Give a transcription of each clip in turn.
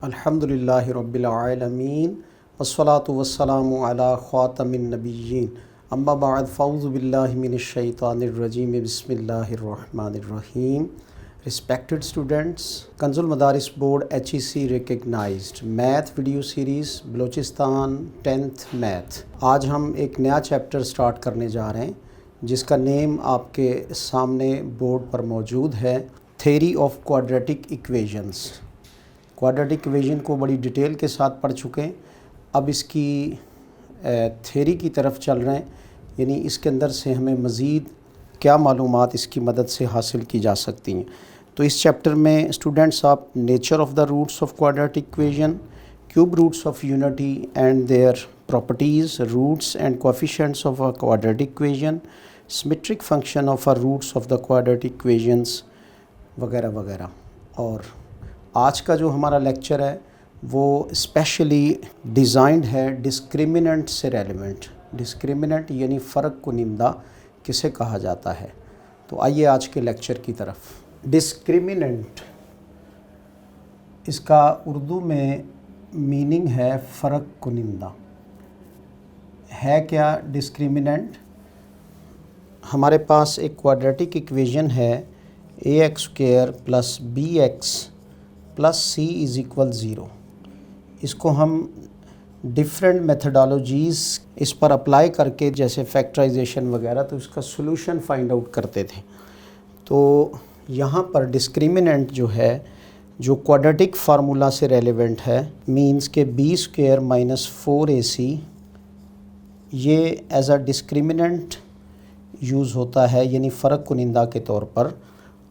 अल्हम्दुलिल्लाहि रब्बिल आलमीन वस्सलातु वस्सलामु अला ख़ातमिन नबिय्यीन अम्मा बअद फ़अऊज़ु बिल्लाहि मिनश शैतानिर रजीम बिस्मिल्लाहिर रहमानिर रहीम। Respected students, Kanzul Madaris board HEC recognised math video series Balochistan 10th math. आज हम एक नया चैप्टर स्टार्ट करने जा रहे हैं जिसका नेम आपके सामने बोर्ड पर मौजूद है, theory of quadratic equations. Quadratic equation को बड़ी डिटेल के साथ पढ़ चुके हैं, अब इसकी थ्योरी की तरफ चल रहे हैं, यानी इसके अंदर से हमें मज़ीद क्या मालूमात इसकी मदद से हासिल की जा सकती हैं। तो इस चैप्टर में स्टूडेंट्स आप nature of the roots of quadratic equation, cube roots of unity and their properties, roots and coefficients of a quadratic equation, symmetric function of a roots of the quadratic equations वगैरह वगैरह। और आज का जो हमारा lecture है वो specially designed है डिस्क्रिमिनेंट से रेलेवेंट। डिस्क्रिमिनेंट यानी फ़र्क कुनिंदा किसे कहा जाता है। तो आइए आज के लेक्चर की तरफ। डिस्क्रिमिनेंट, इसका उर्दू में मीनिंग है फ़र्क कुनिंदा। है क्या डिस्क्रिमिनेंट? हमारे पास एक क्वाड्रेटिक इक्वेशन है ax² plus bx plus c is equal 0। इसको हम डिफरेंट मेथडोलॉजीज़ इस पर अप्लाई करके, जैसे फैक्टराइजेशन वगैरह, तो इसका सॉल्यूशन फाइंड आउट करते थे। तो यहाँ पर डिस्क्रिमिनेंट जो है, जो क्वाड्रेटिक फार्मूला से रेलेवेंट है, मींस के b² माइनस 4ac, ये एज अ डिस्क्रिमिनेंट यूज़ होता है, यानी फ़र्क कुनिंदा के तौर पर।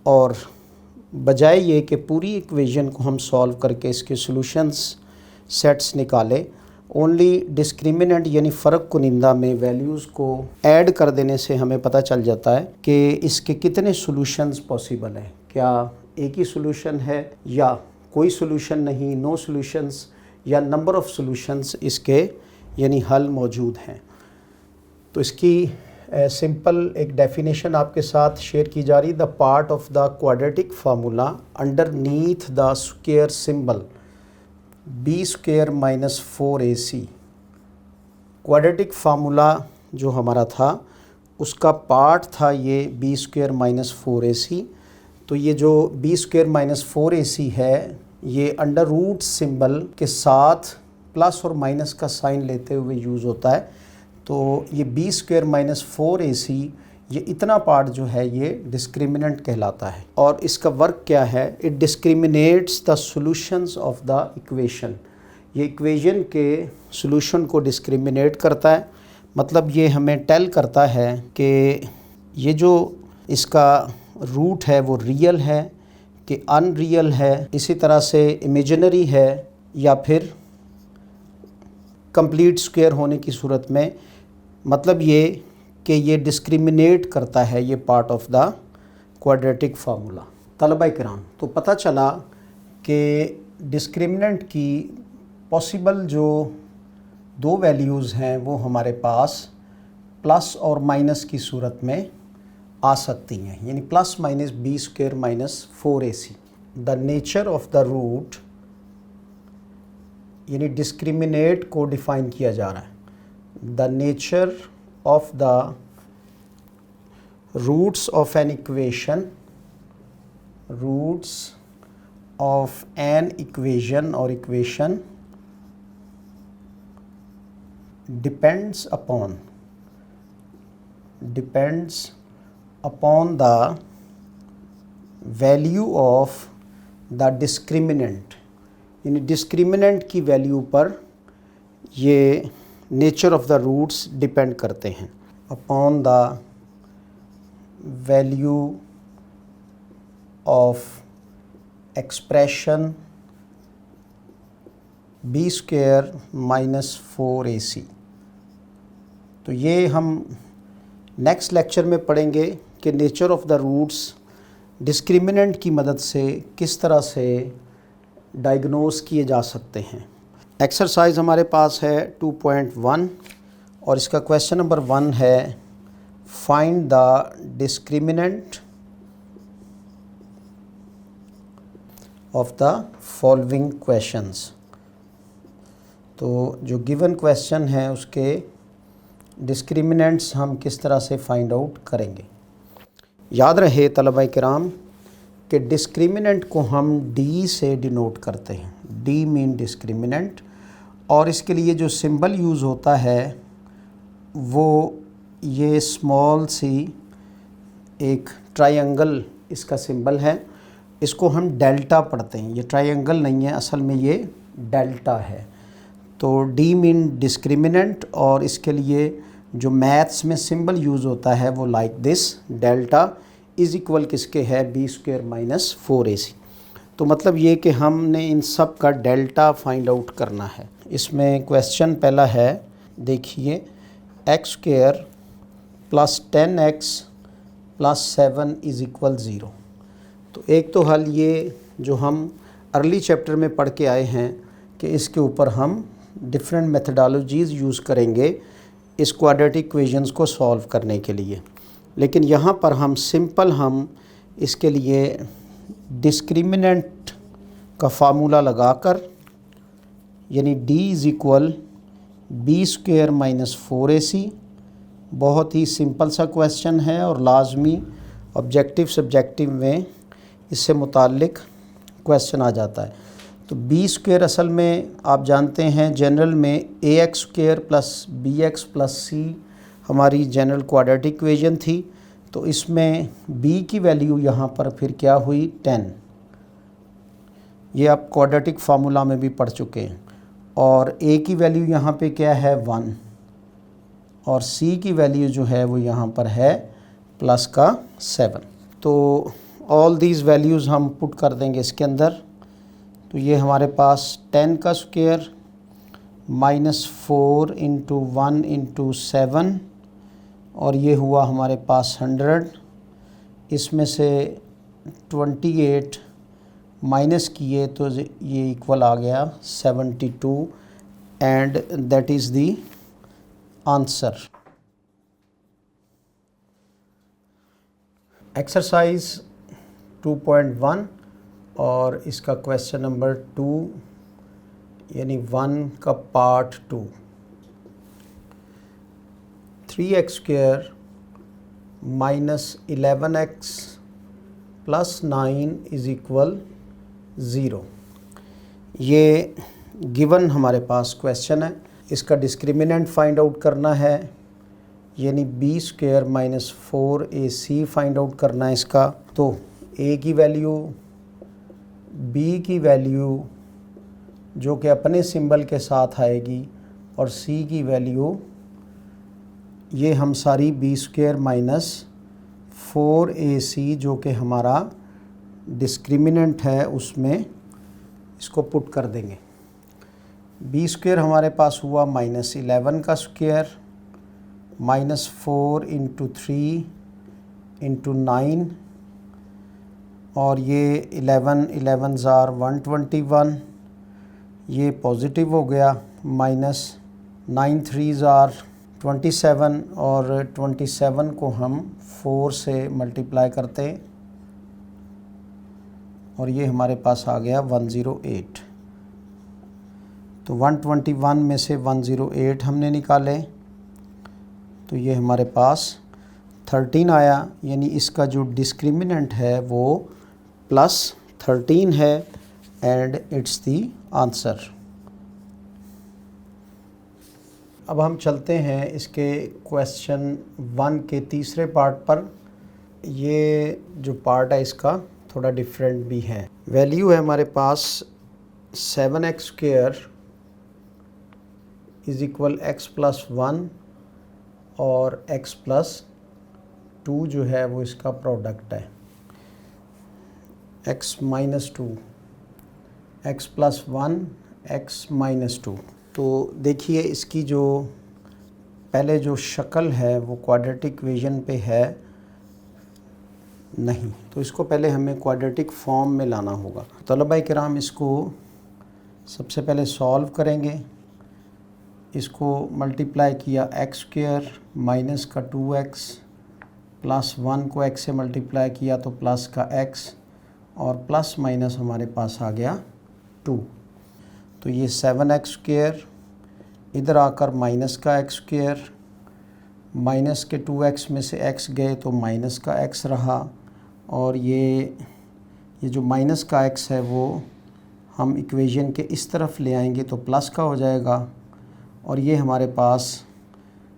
और बजाय ये कि पूरी इक्वेशन को हम सॉल्व करके इसके सॉल्यूशंस सेट्स निकालें, ओनली डिस्क्रिमिनेंट यानी फ़र्क कुनिंदा में वैल्यूज़ को ऐड कर देने से हमें पता चल जाता है कि इसके कितने सॉल्यूशंस पॉसिबल हैं। क्या एक ही सॉल्यूशन है या कोई सॉल्यूशन नहीं, नो सॉल्यूशंस, या नंबर ऑफ़ सॉल्यूशंस इसके यानी हल मौजूद हैं। तो इसकी सिंपल एक डेफिनेशन आपके साथ शेयर की जा रही। The part of the quadratic formula underneath the square symbol b² minus 4ac। Quadratic formula जो हमारा था उसका पार्ट था ये b² माइनस 4ac। तो ये जो b² माइनस 4ac है, ये अंडर रूट सिंबल के साथ प्लस और माइनस का साइन लेते हुए यूज़ होता है। तो ये b² माइनस 4ac, ये इतना पार्ट जो है ये डिस्क्रिमिनेंट कहलाता है। और इसका वर्क क्या है? It discriminates the solutions of the equation. ये इक्वेशन के सॉल्यूशन को डिस्क्रिमिनेट करता है। मतलब ये हमें टेल करता है कि ये जो इसका रूट है वो रियल है कि अनरियल है, इसी तरह से इमेजिनरी है या फिर कंप्लीट स्क्वायर होने की सूरत में। मतलब ये कि ये डिस्क्रिमिनेट करता है ये part of the quadratic formula. तलबा किराम, तो पता चला कि डिस्क्रिमिनेंट की पॉसिबल जो दो वैल्यूज़ हैं वो हमारे पास प्लस और माइनस की सूरत में आ सकती हैं, यानी plus minus b² minus 4ac। The nature of the root, यानी डिस्क्रिमिनेट को डिफ़ाइन किया जा रहा है। The nature of the roots of an equation, roots of an equation और equation depends upon the value of the discriminant, यानी discriminant की value पर ये nature of the roots depend करते हैं। Upon the value of expression b² minus 4ac। तो ये हम नेक्स्ट लेक्चर में पढ़ेंगे कि nature of the roots discriminant की मदद से किस तरह से डायग्नोस किए जा सकते हैं। एक्सरसाइज हमारे पास है 2.1 और इसका क्वेश्चन नंबर 1 है find the discriminant of the following questions. तो जो गिवन क्वेश्चन है उसके डिस्क्रिमिनेंट्स हम किस तरह से फाइंड आउट करेंगे। याद रहे तलबा किराम कि डिस्क्रिमिनेंट को हम डी से डिनोट करते हैं, डी मीन डिस्क्रिमिनेंट, और इसके लिए जो सिंबल यूज़ होता है वो ये स्मॉल सी एक ट्रायंगल इसका सिंबल है, इसको हम डेल्टा पढ़ते हैं। ये ट्रायंगल नहीं है, असल में ये डेल्टा है। तो डी मीन डिस्क्रिमिनेंट, और इसके लिए जो मैथ्स में सिंबल यूज़ होता है वो like this, delta is equal किसके है, b² माइनस 4ac। तो मतलब ये कि हमने इन सब का डेल्टा फाइंड आउट करना है। इसमें क्वेश्चन पहला है, देखिए x² plus 10x plus 7 is equal 0। तो एक तो हल ये जो हम अर्ली चैप्टर में पढ़ के आए हैं कि इसके ऊपर हम डिफरेंट मेथडोलॉजीज़ यूज़ करेंगे इस क्वाड्रेटिक इक्वेशंस को सॉल्व करने के लिए, लेकिन यहाँ पर हम सिंपल हम इसके लिए डिस्क्रिमिनेंट का फार्मूला लगाकर, यानी d is equal b² minus 4ac, बहुत ही सिंपल सा क्वेश्चन है और लाजमी ऑब्जेक्टिव सब्जेक्टिव में इससे मुताल्लिक क्वेश्चन आ जाता है। तो b² असल में आप जानते हैं जनरल में ax² plus bx plus c हमारी जनरल क्वाड्रेटिक इक्वेशन थी। तो इसमें b की वैल्यू यहाँ पर फिर क्या हुई, 10। ये आप क्वाड्रेटिक फार्मूला में भी पढ़ चुके हैं। और a की वैल्यू यहाँ पे क्या है, 1, और c की वैल्यू जो है वो यहाँ पर है प्लस का 7। तो ऑल दीज वैल्यूज़ हम पुट कर देंगे इसके अंदर। तो ये हमारे पास 10 का स्क्वायर माइनस 4 इंटू 1 इंटू 7, और ये हुआ हमारे पास 100। इसमें से 28 माइनस किए तो ये इक्वल आ गया 72, and that is the answer. Exercise 2.1 और इसका क्वेश्चन नंबर 2 यानी 1 का part 2। 3x² minus 11x plus 9 is equal 0। ये गिवन हमारे पास क्वेश्चन है, इसका डिस्क्रिमिनेंट फाइंड आउट करना है, यानी b² minus 4ac find out करना है इसका। तो a की वैल्यू, b की वैल्यू जो कि अपने सिंबल के साथ आएगी, और c की वैल्यू ये हम सारी b² माइनस 4ac जो कि हमारा डिस्क्रिमिनेंट है उसमें इसको पुट कर देंगे। b² हमारे पास हुआ माइनस 11 का स्क्वायर माइनस 4 इंटू 3 इंटू 9, और ये 11 ज़ार 121, ये पॉजिटिव हो गया, माइनस 9 3 ज़ार 27, और 27 को हम 4 से मल्टीप्लाई करते हैं और ये हमारे पास आ गया 108। तो 121 में से 108 हमने निकाले तो ये हमारे पास 13 आया, यानी इसका जो डिस्क्रिमिनेंट है वो प्लस 13 है, एंड इट्स दी आंसर। अब हम चलते हैं इसके क्वेश्चन 1 के तीसरे पार्ट पर। ये जो पार्ट है इसका थोड़ा डिफरेंट भी है। वैल्यू है हमारे पास 7x² is equal x plus 1 और x प्लस 2 जो है वो इसका प्रोडक्ट है, x minus 2, x plus 1, x minus 2। तो देखिए इसकी जो पहले जो शक्ल है वो क्वाड्रेटिक इक्वेशन पे है नहीं, तो इसको पहले हमें क्वाड्रेटिक फॉर्म में लाना होगा। तलबा किराम इसको सबसे पहले सॉल्व करेंगे। इसको मल्टीप्लाई किया x² माइनस का 2x प्लस 1 को x से मल्टीप्लाई किया तो प्लस का x, और प्लस माइनस हमारे पास आ गया 2। तो ये 7x², इधर आकर माइनस का x², माइनस के 2x में से x गए तो माइनस का x रहा, और ये जो माइनस का x है वो हम इक्वेशन के इस तरफ ले आएंगे तो प्लस का हो जाएगा, और ये हमारे पास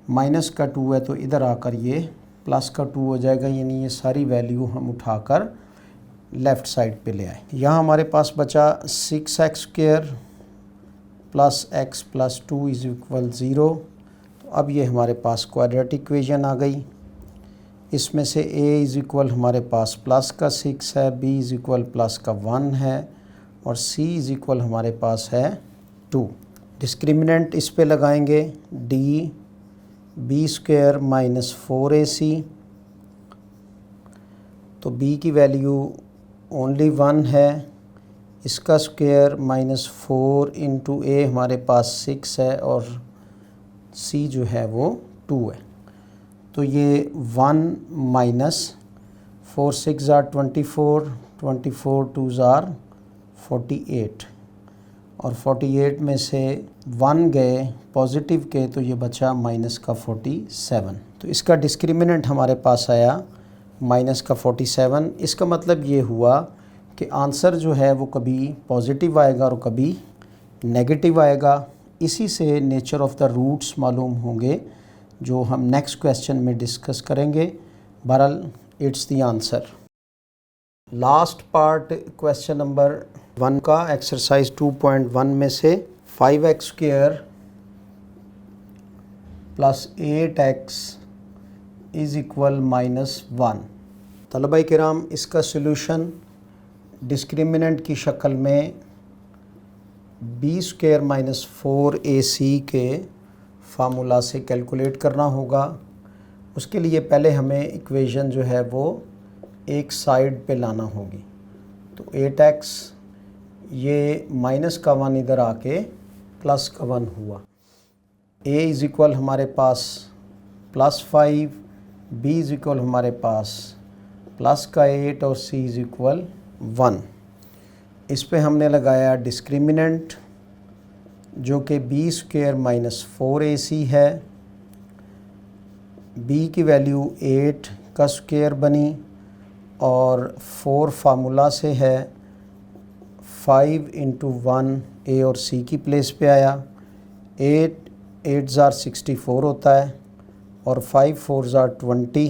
माइनस का 2 है तो इधर आकर ये प्लस का 2 हो जाएगा। यानी ये सारी वैल्यू हम उठाकर लेफ़्ट साइड पे ले आए। यहाँ हमारे पास बचा 6x² plus x plus 2 is equal 0। तो अब ये हमारे पास क्वाड्रेटिक इक्वेशन आ गई। इसमें से a इज़ इक्वल हमारे पास प्लस का 6 है, b इज़ इक्वल प्लस का 1 है, और c इज़ इक्वल हमारे पास है 2। डिस्क्रिमिनेंट इस पे लगाएंगे d b² माइनस 4ac। तो b की वैल्यू ओनली 1 है, इसका स्क्वायर माइनस 4 इंटू a हमारे पास 6 है, और c जो है वो 2 है। तो ये 1 माइनस 4 6 आर 24, 24 2 आर 48, और 48 में से 1 गए पॉजिटिव के तो ये बचा माइनस का 47। तो इसका डिस्क्रिमिनेंट हमारे पास आया माइनस का 47। इसका मतलब ये हुआ कि आंसर जो है वो कभी पॉजिटिव आएगा और कभी नेगेटिव आएगा। इसी से नेचर ऑफ द रूट्स मालूम होंगे जो हम नेक्स्ट क्वेश्चन में डिस्कस करेंगे। बहरहाल it's the answer. Last part question number 1 का एक्सरसाइज 2.1 में से 5x² plus 8x is equal -1। तलबा किराम, इसका सॉल्यूशन डिस्क्रिमिनेंट की शक्ल में b² माइनस 4ac के फार्मूला से कैलकुलेट करना होगा। उसके लिए पहले हमें इक्वेशन जो है वो एक साइड पे लाना होगी। तो 8x, ये माइनस का 1 इधर आके प्लस का 1 हुआ। a इज़ इक्वल हमारे पास +5, b इज़ इक्वल हमारे पास प्लस का 8, और c इज़ इक्वल 1। इस पे हमने लगाया डिस्क्रिमिनेंट जो कि b² माइनस 4ac है। b की वैल्यू 8 का स्क्वायर बनी, और 4 फार्मूला से है, 5 इंटू 1 a और c की प्लेस पे आया। 8 ज़ार 64 होता है, और 5 4 ज़ार 20,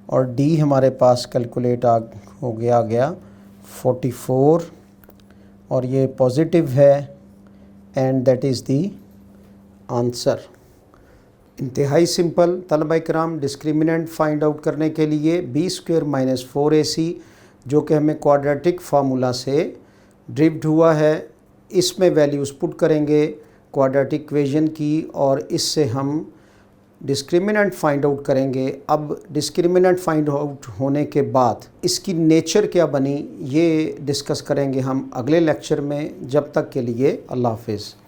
और d हमारे पास कैलकुलेट हो गया 44, और ये पॉजिटिव है, and that is the answer. इंतहाई सिंपल तलबा किराम। डिस्क्रिमिनेंट फाइंड आउट करने के लिए b² माइनस 4ac जो कि हमें क्वाड्रेटिक फार्मूला से ड्रिव्ड हुआ है, इसमें वैल्यूज़ पुट करेंगे क्वाड्रेटिक इक्वेशन की, और इससे हम डिस्क्रिमिनेंट फाइंड आउट करेंगे। अब डिस्क्रिमिनेंट फाइंड आउट होने के बाद इसकी नेचर क्या बनी ये डिस्कस करेंगे हम अगले लेक्चर में। जब तक के लिए अल्लाह हाफिज़।